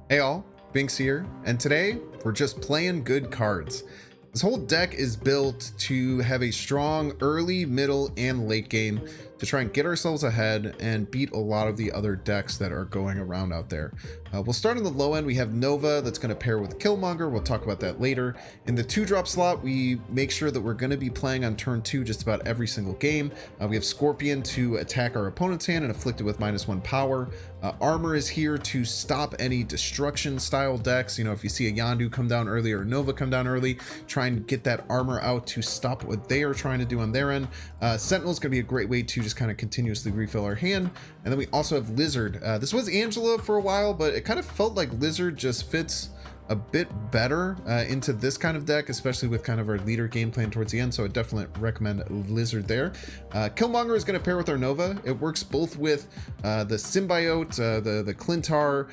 Hey all, Binks here, and today we're just playing good cards. This whole deck is built to have a strong early, middle, and late game to try and get ourselves ahead and beat a lot of the other decks that are going around out there. We'll start on the low end. We have Nova that's going to pair with Killmonger. We'll talk about that later. In the 2-drop slot, we make sure that we're going to be playing on turn 2 just about every single game. We have Scorpion to attack our opponent's hand and afflict it with -1 power. Armor is here to stop any destruction style decks. You know, if you see a Yondu come down early or Nova come down early, try and get that armor out to stop what they are trying to do on their end. Sentinel is going to be a great way to just kind of continuously refill our hand. And then we also have Lizard. This was Angela for a while, but it kind of felt like Lizard just fits a bit better into this kind of deck, especially with kind of our leader game plan towards the end. So I definitely recommend Lizard there. Killmonger is going to pair with our Nova. It works both with the symbiote, the Klyntar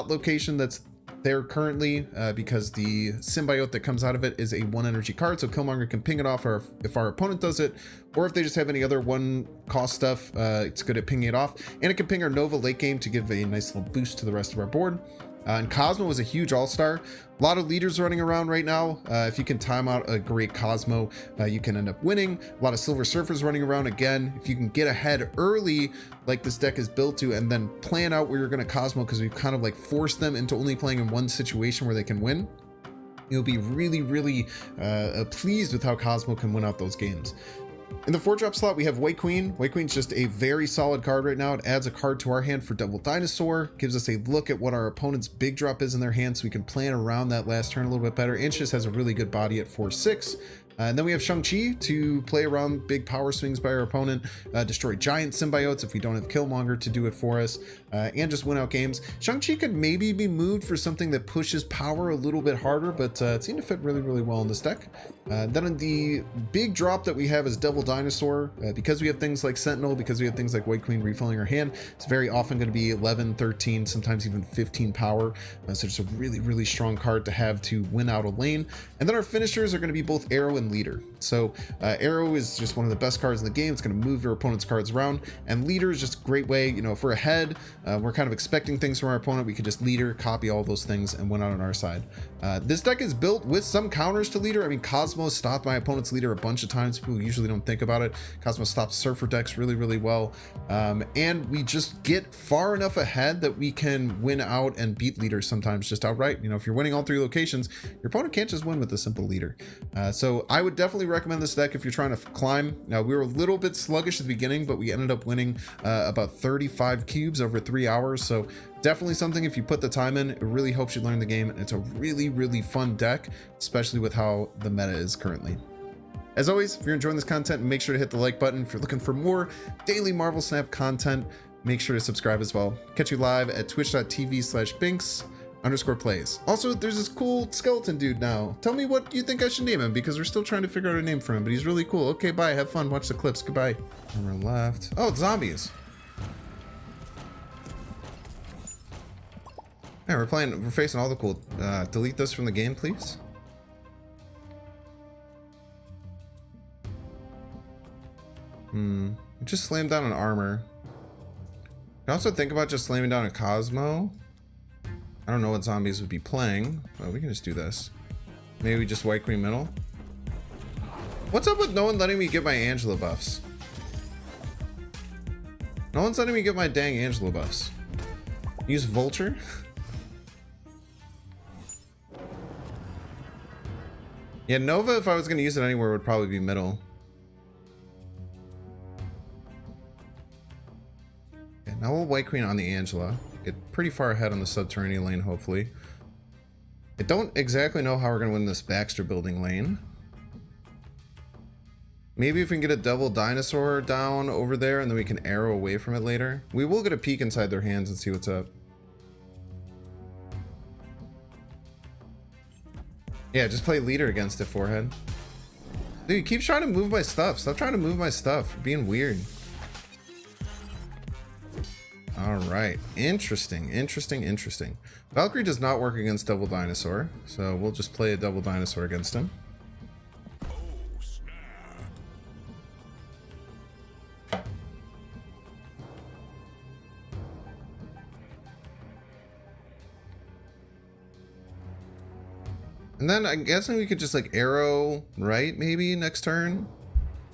location that's there currently, because the symbiote that comes out of it is a 1 energy card, so Killmonger can ping it off if our opponent does it, or if they just have any other 1 cost stuff, it's good at pinging it off. And it can ping our Nova late game to give a nice little boost to the rest of our board. And Cosmo was a huge all-star. A lot of leaders running around right now. If you can time out a great Cosmo, you can end up winning. A lot of Silver Surfers running around again. If you can get ahead early, like this deck is built to, and then plan out where you're going to Cosmo, because we've kind of like forced them into only playing in one situation where they can win, you'll be really pleased with how Cosmo can win out those games. In the 4-drop slot, we have White Queen. White Queen's just a very solid card right now. It adds a card to our hand for Devil Dinosaur, gives us a look at what our opponent's big drop is in their hand so we can plan around that last turn a little bit better. And she just has a really good body at 4/6. And then we have Shang-Chi to play around big power swings by our opponent, destroy giant symbiotes if we don't have Killmonger to do it for us, and just win out games. Shang-Chi could maybe be moved for something that pushes power a little bit harder, but it seemed to fit really well in this deck. Then in the big drop that we have is Devil Dinosaur. Because we have things like Sentinel, because we have things like White Queen refilling our hand, it's very often going to be 11, 13, sometimes even 15 power. So it's a really strong card to have to win out a lane. And then our finishers are going to be both Arrow and Leader. So Arrow is just one of the best cards in the game. It's going to move your opponent's cards around, and Leader is just a great way, you know, if we're ahead, we're kind of expecting things from our opponent, we could just Leader, copy all those things, and win out on our side. This deck is built with some counters to Leader. I mean, Cosmo stopped my opponent's Leader a bunch of times. People usually don't think about it. Cosmo stops Surfer decks really well, and we just get far enough ahead that we can win out and beat Leader sometimes just outright. You know, if you're winning all 3 locations, your opponent can't just win with a simple Leader. So I would definitely recommend this deck if you're trying to climb. Now, we were a little bit sluggish at the beginning, but we ended up winning about 35 cubes over 3 hours. So definitely something, if you put the time in, it really helps you learn the game. And it's a really fun deck, especially with how the meta is currently. As always, if you're enjoying this content, make sure to hit the like button. If you're looking for more daily Marvel Snap content, make sure to subscribe as well. Catch you live at twitch.tv/binks_plays. Also, there's this cool skeleton dude now. Tell me what you think I should name him, because we're still trying to figure out a name for him, but he's really cool. Okay, bye. Have fun. Watch the clips. Goodbye. Camera left. Oh, it's zombies. Yeah, we're facing all the cool. Delete this from the game, please. Just slam down an armor. You can also think about just slamming down a Cosmo. I don't know what zombies would be playing. Well, we can just do this. Maybe just White Queen middle. What's up with no one letting me get my Angela buffs? No one's letting me get my dang Angela buffs. Use Vulture? Yeah, Nova, if I was going to use it anywhere, would probably be middle. Okay, now we'll White Queen on the Angela. Get pretty far ahead on the subterranean lane, hopefully. I don't exactly know how we're going to win this Baxter building lane. Maybe if we can get a Devil Dinosaur down over there, and then we can arrow away from it later. We will get a peek inside their hands and see what's up. Yeah, just play Leader against it, forehead. Dude, you keep trying to move my stuff. Stop trying to move my stuff. You're being weird. All right. Interesting. Valkyrie does not work against Devil Dinosaur, so we'll just play a Devil Dinosaur against him. And then I'm guessing we could just like arrow right maybe next turn.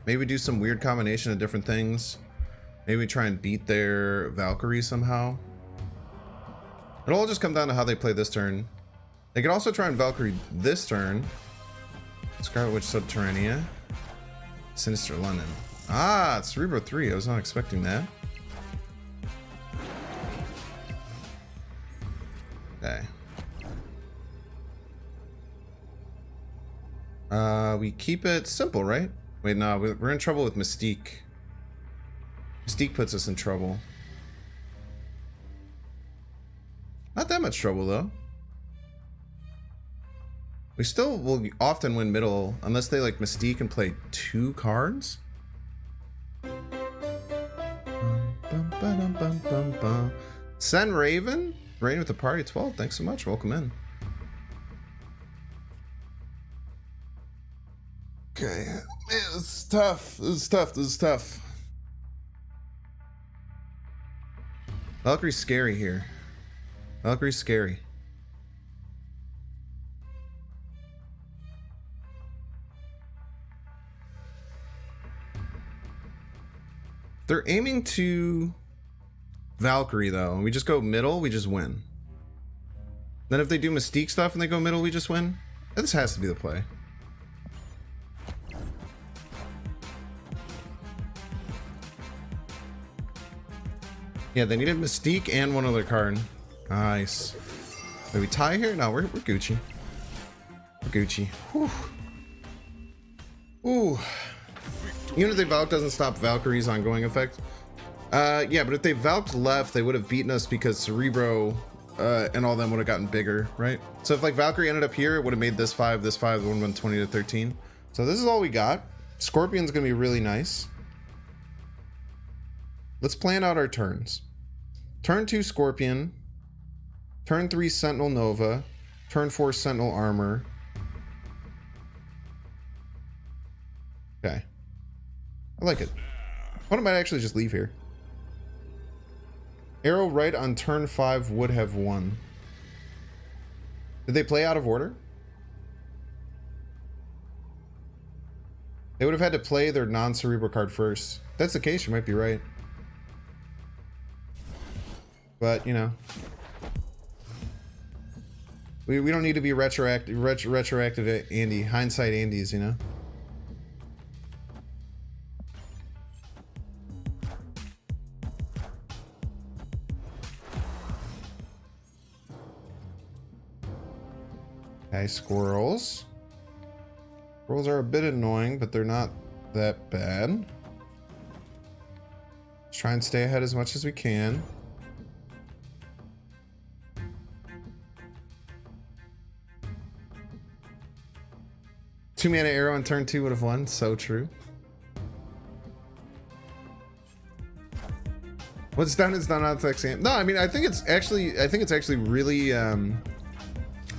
Maybe do some weird combination of different things. Maybe try and beat their Valkyrie somehow. It'll all just come down to how they play this turn. They could also try and Valkyrie this turn. Scarlet Witch Subterranea. Sinister London. Ah, it's Cerebro 3. I was not expecting that. Okay. We keep it simple, right? Wait, no, we're in trouble with Mystique. Mystique puts us in trouble. Not that much trouble, though. We still will often win middle, unless they like Mystique and play 2 cards. Send Raven. Rain with the party 12. Thanks so much. Welcome in. Okay. Man, this is tough. This is tough. This is tough. Valkyrie's scary here. Valkyrie's scary. They're aiming to Valkyrie though, and we just go middle, we just win. Then if they do Mystique stuff and they go middle, we just win. This has to be the play. Yeah, they needed Mystique and one other card. Nice. Did we tie here? No, we're Gucci. We're Gucci. Whew. Ooh. Even if they Valk doesn't stop Valkyrie's ongoing effect. Yeah, but if they Valked left, they would have beaten us because Cerebro and all them would have gotten bigger, right? So if like Valkyrie ended up here, it would have made this 5, it would have been 20 to 13. So this is all we got. Scorpion's gonna be really nice. Let's plan out our turns. Turn 2 Scorpion. Turn 3 Sentinel Nova. Turn 4 Sentinel Armor. Okay. I like it. What might actually just leave here? Arrow right on turn 5 would have won. Did they play out of order? They would have had to play their non-Cerebro card first. If that's the case, you might be right. But, you know. We don't need to be retroactive Andy. Hindsight Andy's, you know? Okay, squirrels. Squirrels are a bit annoying, but they're not that bad. Let's try and stay ahead as much as we can. Two mana arrow on turn 2 would have won. So true. What's done is done on Texan. No, I mean I think it's actually really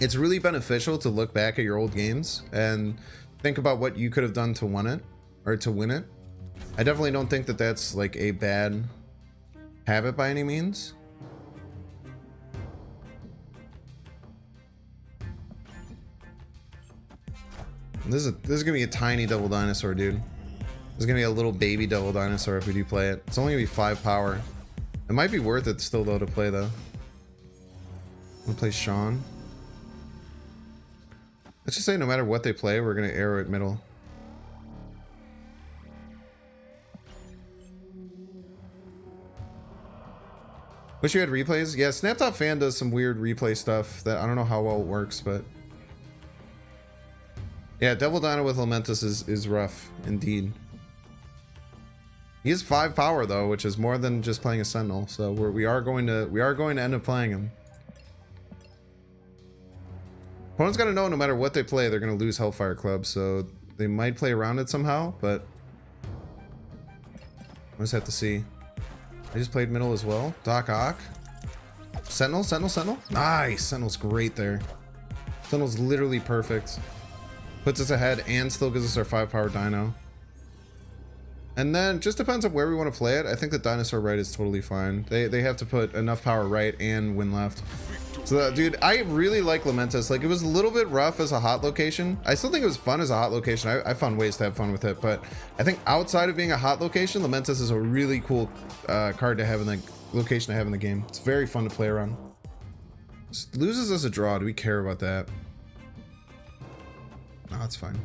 it's really beneficial to look back at your old games and think about what you could have done to win it or to win it. I definitely don't think that that's like a bad habit by any means. This is gonna be a tiny double dinosaur, dude. This is gonna be a little baby double dinosaur if we do play it. It's only gonna be 5 power. It might be worth it still though to play though. I'm gonna play Sean. Let's just say no matter what they play, we're gonna arrow at middle. Wish you had replays. Yeah, Snaptop Fan does some weird replay stuff that I don't know how well it works, but yeah, Devil Dino with Lamentus is rough indeed. He has 5 power though, which is more than just playing a Sentinel. So we are going to end up playing him. Opponent's got to know no matter what they play, they're going to lose Hellfire Club. So they might play around it somehow, but we'll just have to see. I just played middle as well. Doc Ock. Sentinel. Nice. Sentinel's great there. Sentinel's literally perfect. Puts us ahead and still gives us our 5 power dino. And then just depends on where we want to play it. I think the dinosaur right is totally fine. They have to put enough power right and win left. So dude, I really like Lamentis. Like, it was a little bit rough as a hot location. I still think it was fun as a hot location. I found ways to have fun with it, but I think outside of being a hot location, Lamentis is a really cool card to have in the location to have in the game. It's very fun to play around. Just loses us a draw. Do we care about that? No, it's fine.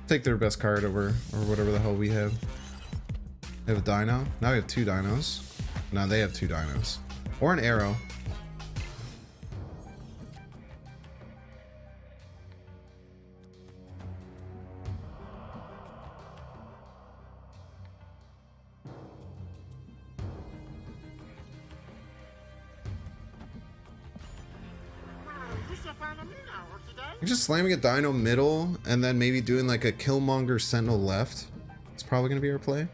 Take their best card over or whatever the hell we have. They have a dino. Now we have 2 dinos. No, they have 2 dinos. Or an arrow. You're just slamming a dino middle and then maybe doing like a Killmonger Sentinel left. It's probably going to be our play.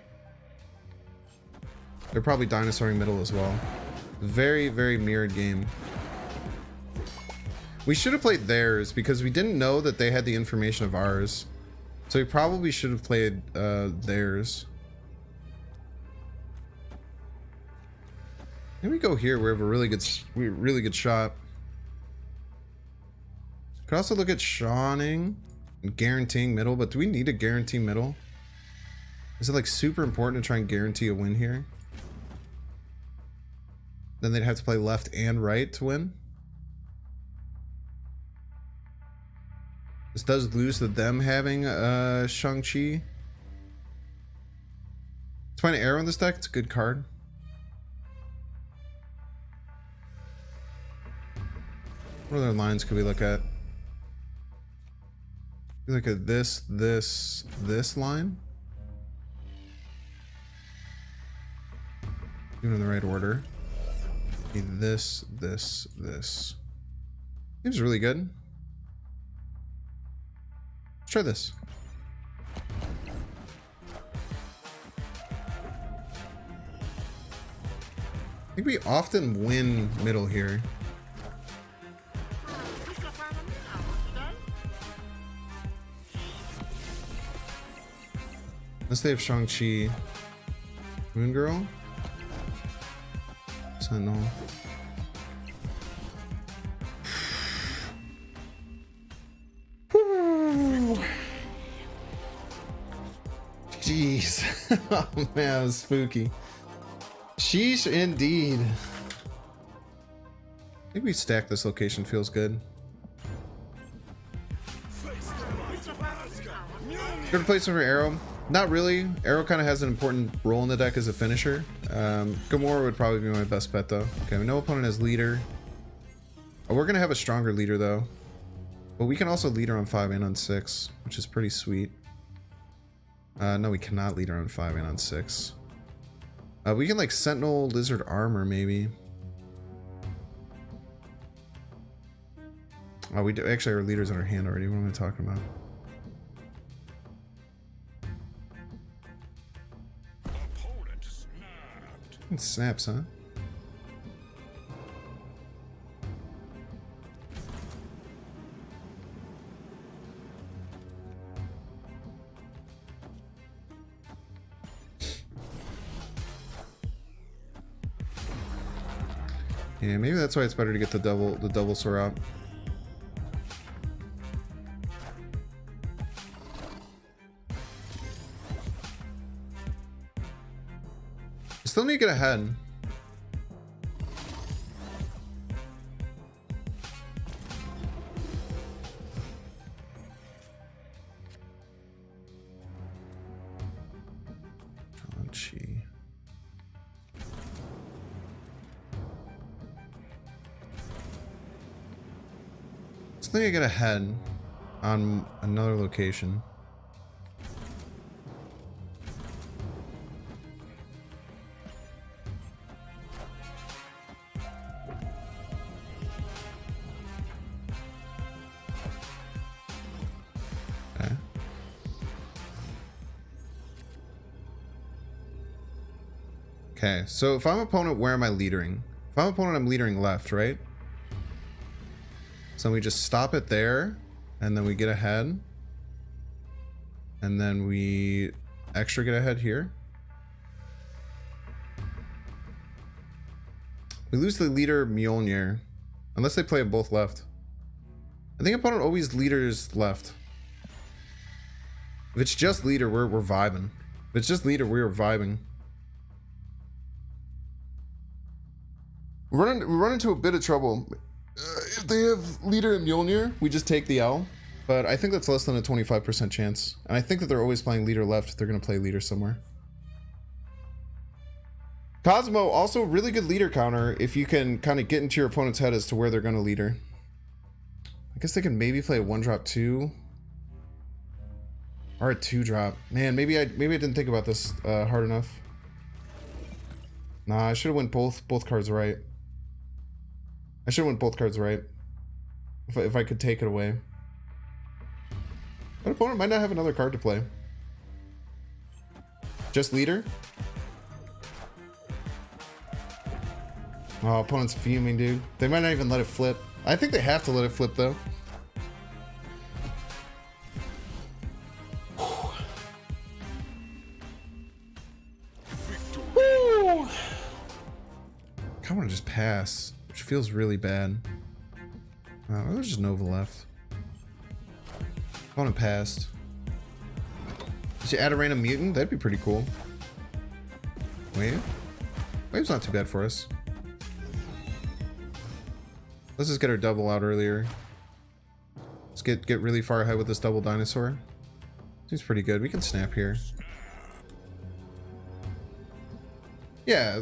They're probably dinosauring middle as well. Very, very mirrored game. We should have played theirs because we didn't know that they had the information of ours. So we probably should have played theirs. Maybe we go here. We have a really good shot. Could also look at Shawning and guaranteeing middle, but do we need to guarantee middle? Is it like super important to try and guarantee a win here? Then they'd have to play left and right to win. This does lose to them having Shang-Chi. Let's find an arrow in this deck. It's a good card. What other lines could we look at? Look at this line. Do it in the right order. This. Seems really good. Let's try this. I think we often win middle here. Unless they have Shang-Chi. Moon Girl? Sentinel. Jeez. Oh man, that was spooky. Sheesh indeed. I think we stack this location, feels good. Good replacement for Arrow. Not really. Arrow kind of has an important role in the deck as a finisher. Gamora would probably be my best bet though. Okay, no opponent has leader. Oh, we're gonna have a stronger leader though. But we can also leader on 5 and on 6, which is pretty sweet. No, we cannot leader on 5 and on 6. We can like Sentinel Lizard Armor maybe. Oh, we do actually our leaders in our hand already. What am I talking about? It snaps, huh? Yeah, maybe that's why it's better to get the double sword out. Still need to get ahead. Shang-Chi. Still need to get ahead on another location. Okay, so if I'm opponent, where am I leadering? If I'm opponent, I'm leadering left, right? So we just stop it there, and then we get ahead. And then we extra get ahead here. We lose the leader Mjolnir. Unless they play them both left. I think opponent always leaders left. If it's just leader, we're vibing. If it's just leader, we're vibing. We run into a bit of trouble. If they have leader and Mjolnir, we just take the L. But I think that's less than a 25% chance. And I think that they're always playing leader left. They're going to play leader somewhere. Cosmo, also really good leader counter if you can kind of get into your opponent's head as to where they're going to leader. I guess they can maybe play a 1-drop 2. Or a 2-drop. Man, maybe I didn't think about this hard enough. Nah, I should have went both cards right. I should have went both cards right. If I could take it away. But opponent might not have another card to play. Just leader? Oh, opponent's fuming, dude. They might not even let it flip. I think they have to let it flip, though. Woo! I want to just pass, which feels really bad. There's just Nova left. Opponent passed. Did you add a random mutant? That'd be pretty cool. Wave? Wave's not too bad for us. Let's just get our double out earlier. Let's get really far ahead with this double dinosaur. Seems pretty good. We can snap here. Yeah,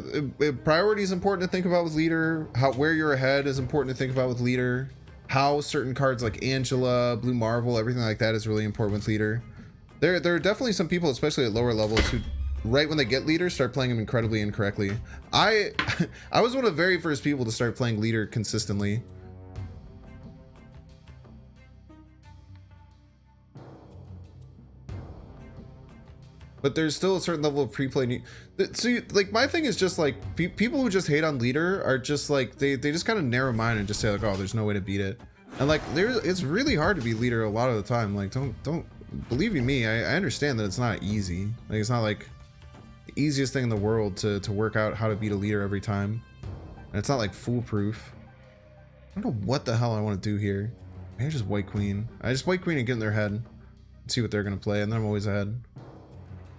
priority is important to think about with leader. Where you're ahead is important to think about with leader. How certain cards like Angela, Blue Marvel, everything like that is really important with leader. There are definitely some people, especially at lower levels, who right when they get leader start playing them incredibly incorrectly. I was one of the very first people to start playing leader consistently. But there's still a certain level of pre-play. So like my thing is just like people who just hate on leader are just like they just kind of narrow mind and just say like, oh, there's no way to beat it. And like it's really hard to beat leader a lot of the time. Like don't believe you me, I understand that it's not easy. Like it's not like the easiest thing in the world to work out how to beat a leader every time. And it's not like foolproof. I don't know what the hell I want to do here. Maybe just white queen. I just white queen and get in their head and see what they're gonna play, and then I'm always ahead.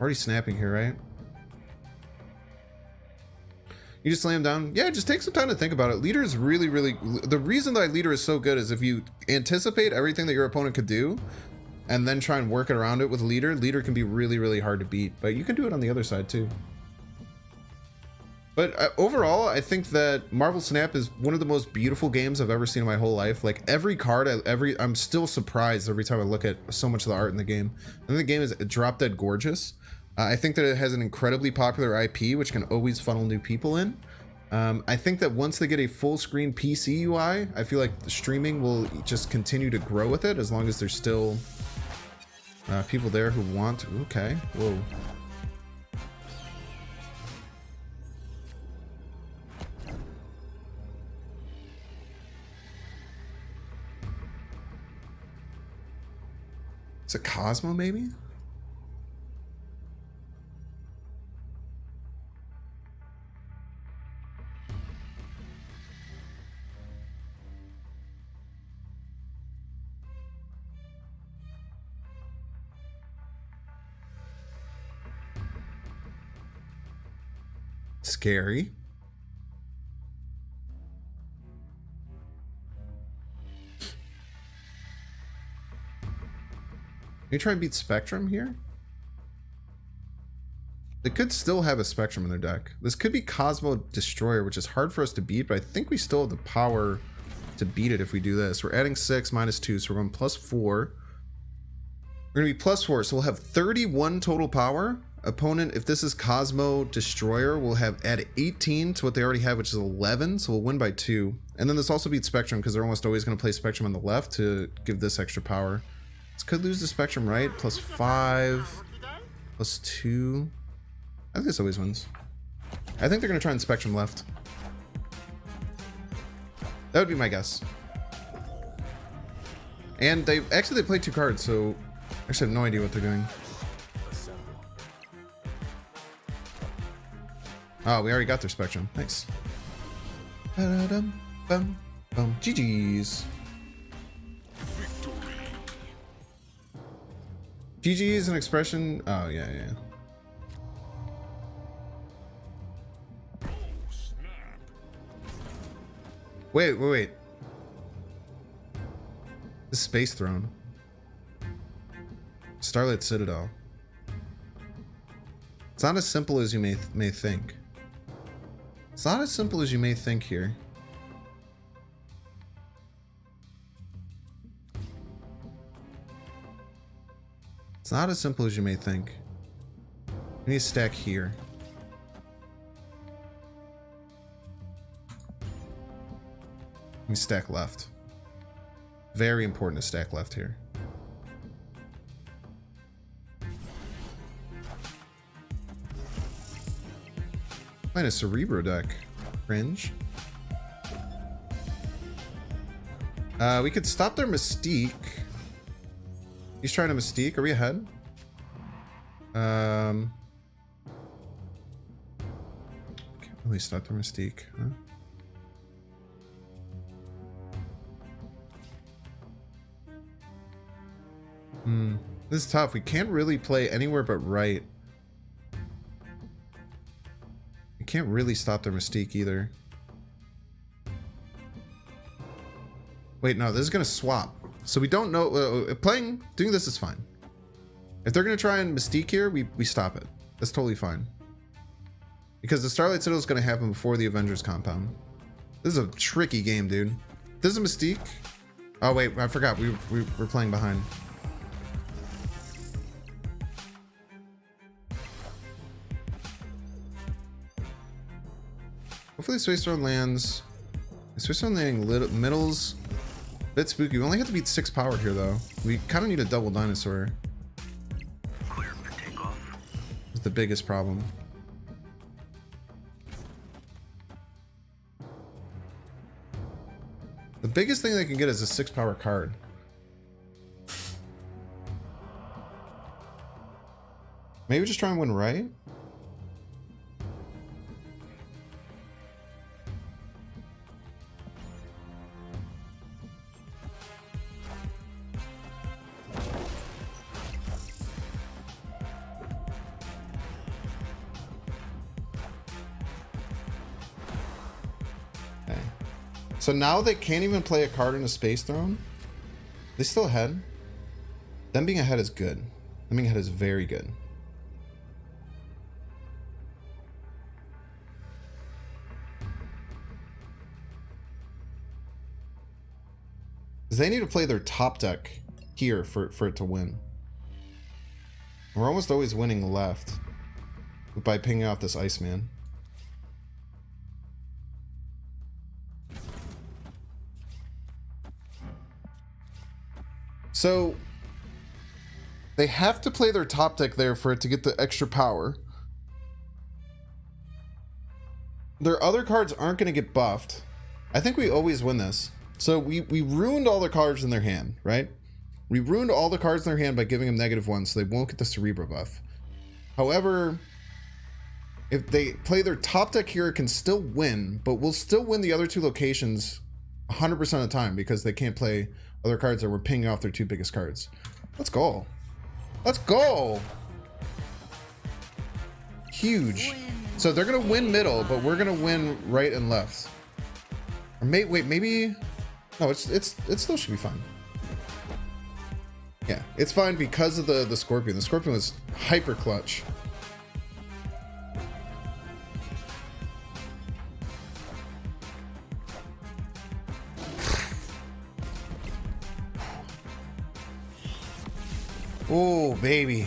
Already snapping here, right? You just slam down. Yeah, just take some time to think about it. Leader is really, really... The reason that leader is so good is if you anticipate everything that your opponent could do and then try and work it around it with leader, leader can be really, really hard to beat. But you can do it on the other side too. But overall, I think that Marvel Snap is one of the most beautiful games I've ever seen in my whole life. Like every card, I'm still surprised every time I look at so much of the art in the game. I think the game is drop dead gorgeous. I think that it has an incredibly popular IP, which can always funnel new people in. I think that once they get a full screen PC UI, I feel like the streaming will just continue to grow with it as long as there's still people there who want. Okay, whoa. It's a Cosmo, maybe? Scary. Can you try and beat Spectrum here? They could still have a Spectrum in their deck. This could be Cosmo Destroyer, which is hard for us to beat, but I think we still have the power to beat it if we do this. We're adding 6 minus 2, so we're going +4. We're going to be +4, so we'll have 31 total power. Opponent, if this is Cosmo Destroyer, will have add 18 to what they already have, which is 11, so we'll win by 2. And then this also beats Spectrum because they're almost always going to play Spectrum on the left to give this extra power. This could lose the Spectrum, right? +5, +2. I think this always wins. I think they're going to try and Spectrum left. That would be my guess. And they play 2 cards, so I actually have no idea what they're doing. Oh, we already got their Spectrum. Nice. Ba-da-dum, bum, bum. GG's. GG is an expression. Oh, yeah, yeah. Wait. The Space Throne. Starlit Citadel. It's not as simple as you may think. It's not as simple as you may think here. It's not as simple as you may think. You need to stack here. You stack left. Very important to stack left here. Playing a Cerebro deck. Cringe. We could stop their Mystique. He's trying to Mystique. Are we ahead? Can't really stop their Mystique, huh? This is tough. We can't really play anywhere but right. We can't really stop their Mystique either. Wait, no, this is gonna swap. So we don't know. Doing this is fine. If they're gonna try and Mystique here, we stop it. That's totally fine. Because the Starlight Citadel is gonna happen before the Avengers compound. This is a tricky game, dude. This is a Mystique. Oh wait, I forgot. We're playing behind. Hopefully Space Throne lands. Space Throne landing middles. Bit spooky. We only have to beat 6 power here though. We kind of need a double dinosaur. Clear for takeoff. That's the biggest problem. The biggest thing they can get is a 6 power card. Maybe just try and win right? So now they can't even play a card in a Space Throne? They still ahead? Them being ahead is good. Them being ahead is very good. They need to play their top deck here for it to win. We're almost always winning left by pinging off this Iceman. So they have to play their top deck there for it to get the extra power. Their other cards aren't going to get buffed. I think we always win this. So we ruined all the cards in their hand, right? We ruined all the cards in their hand by giving them -1, so they won't get the Cerebro buff. However, if they play their top deck here, it can still win, but we'll still win the other 2 locations 100% of the time because they can't play other cards that were pinging off their 2 biggest cards. Let's go. Let's go. Huge. So they're going to win middle, but we're going to win right and left. Or wait, maybe... No, it still should be fine. Yeah, it's fine because of the Scorpion. The Scorpion was hyper clutch. Oh, baby.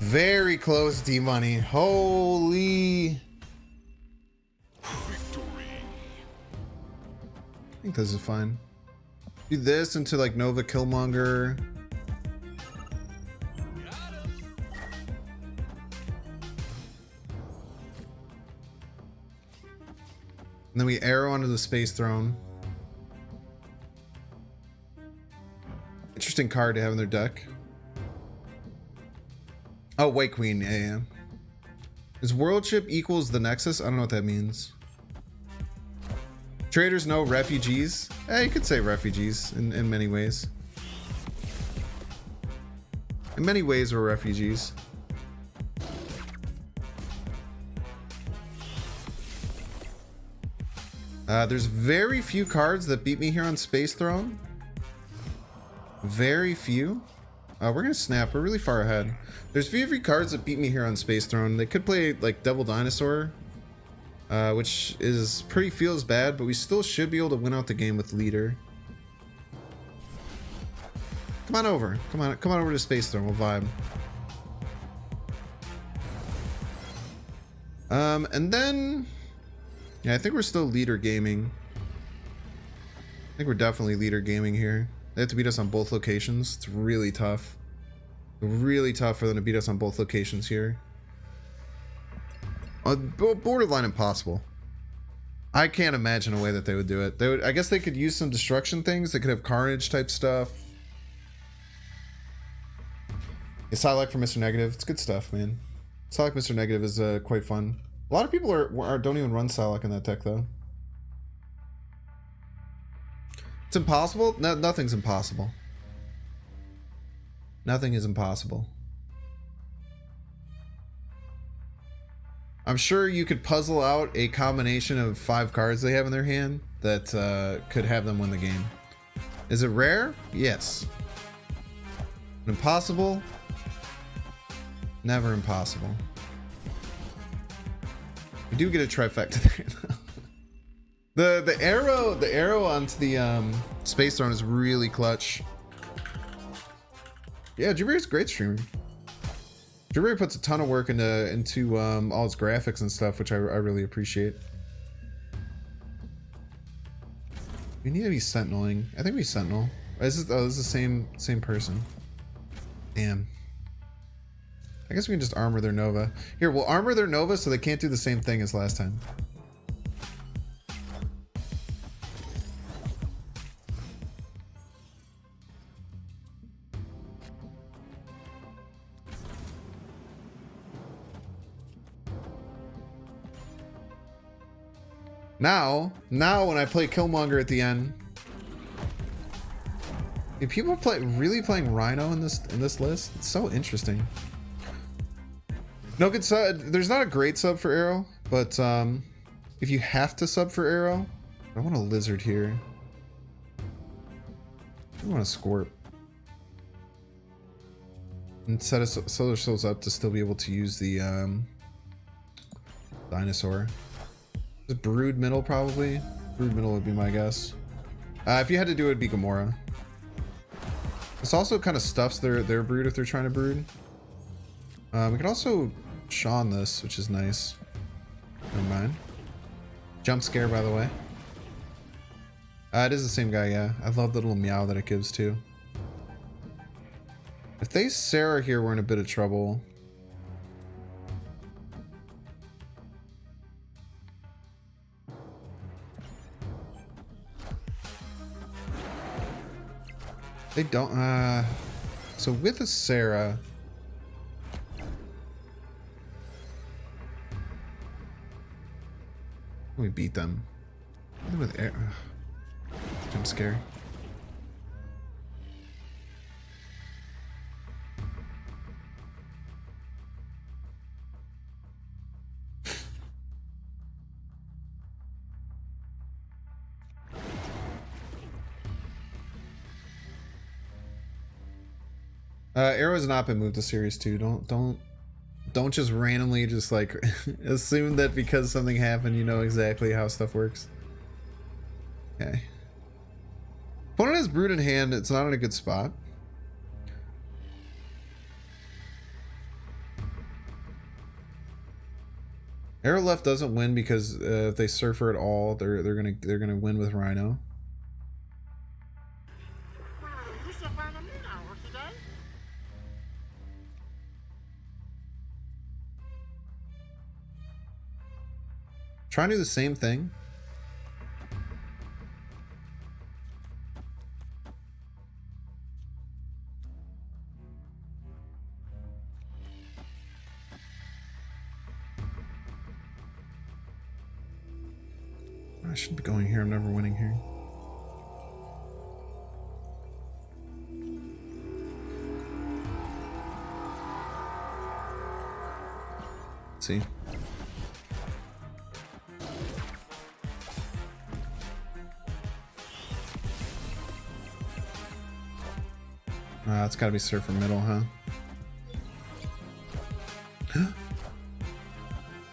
Very close, D-Money. Holy... I think this is fine. Do this into like Nova Killmonger. And then we arrow onto the Space Throne. Interesting card to have in their deck. Oh, White Queen. Yeah, yeah. Is world ship equals the Nexus? I don't know what that means. Traders know refugees. You could say refugees in many ways. In many ways, we're refugees. There's very few cards that beat me here on Space Throne. Very few. We're gonna snap. We're really far ahead. There's few cards that beat me here on Space Throne. They could play like Devil Dinosaur, which is feels bad, but we still should be able to win out the game with Leader. Come on over. Come on over to Space Throne. We'll vibe. And then, yeah, I think we're still Leader gaming. I think we're definitely Leader gaming here. They have to beat us on both locations. It's really tough. Really tough for them to beat us on both locations here. Borderline impossible. I can't imagine a way that they would do it. They would. I guess they could use some destruction things. They could have carnage type stuff. It's Psylocke for Mr. Negative. It's good stuff, man. Psylocke Mr. Negative is quite fun. A lot of people don't even run Psylocke in that deck though. It's impossible? No, nothing's impossible. Nothing is impossible. I'm sure you could puzzle out a combination of 5 cards they have in their hand that could have them win the game. Is it rare? Yes. Impossible? Never impossible. We do get a trifecta there. The arrow onto the Space Throne is really clutch. Yeah, Juberry's a great streamer. Juberry puts a ton of work into all his graphics and stuff, which I really appreciate. We need to be sentineling. I think we sentinel. This is the same person. Damn. I guess we can just armor their Nova. Here, we'll armor their Nova so they can't do the same thing as last time. Now when I play Killmonger at the end, people really playing Rhino in this list? It's so interesting. No good sub. There's not a great sub for Arrow, but if you have to sub for Arrow, I want a Lizard here. I want a Scorp. And set ourselves up to still be able to use the Dinosaur. Just Brood middle probably. Brood middle would be my guess. If you had to do it, it'd be Gamora. This also kind of stuffs their Brood if they're trying to Brood. We could also Shawn this, which is nice. Never mind. Jump scare, by the way. It is the same guy, yeah. I love the little meow that it gives too. If they Sarah here, we're in a bit of trouble. They don't, so with a Sarah, we beat them. With air, jump scare. Arrow has not been moved to Series 2. Don't just randomly just like assume that because something happened you know exactly how stuff works. Okay. Opponent has Brood in hand. It's not in a good spot. Arrow left doesn't win because if they Surfer at all, they're gonna win with Rhino. Trying to do the same thing. I shouldn't be going here. I'm never winning here. Let's see. It's gotta be surfer middle, huh?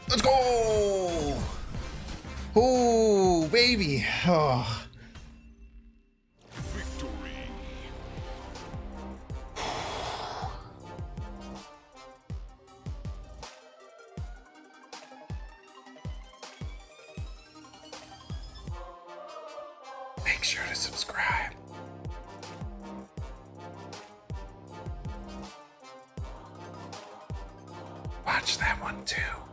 Let's go! Oh, baby. Oh. Victory. Make sure to subscribe. Watch that one too.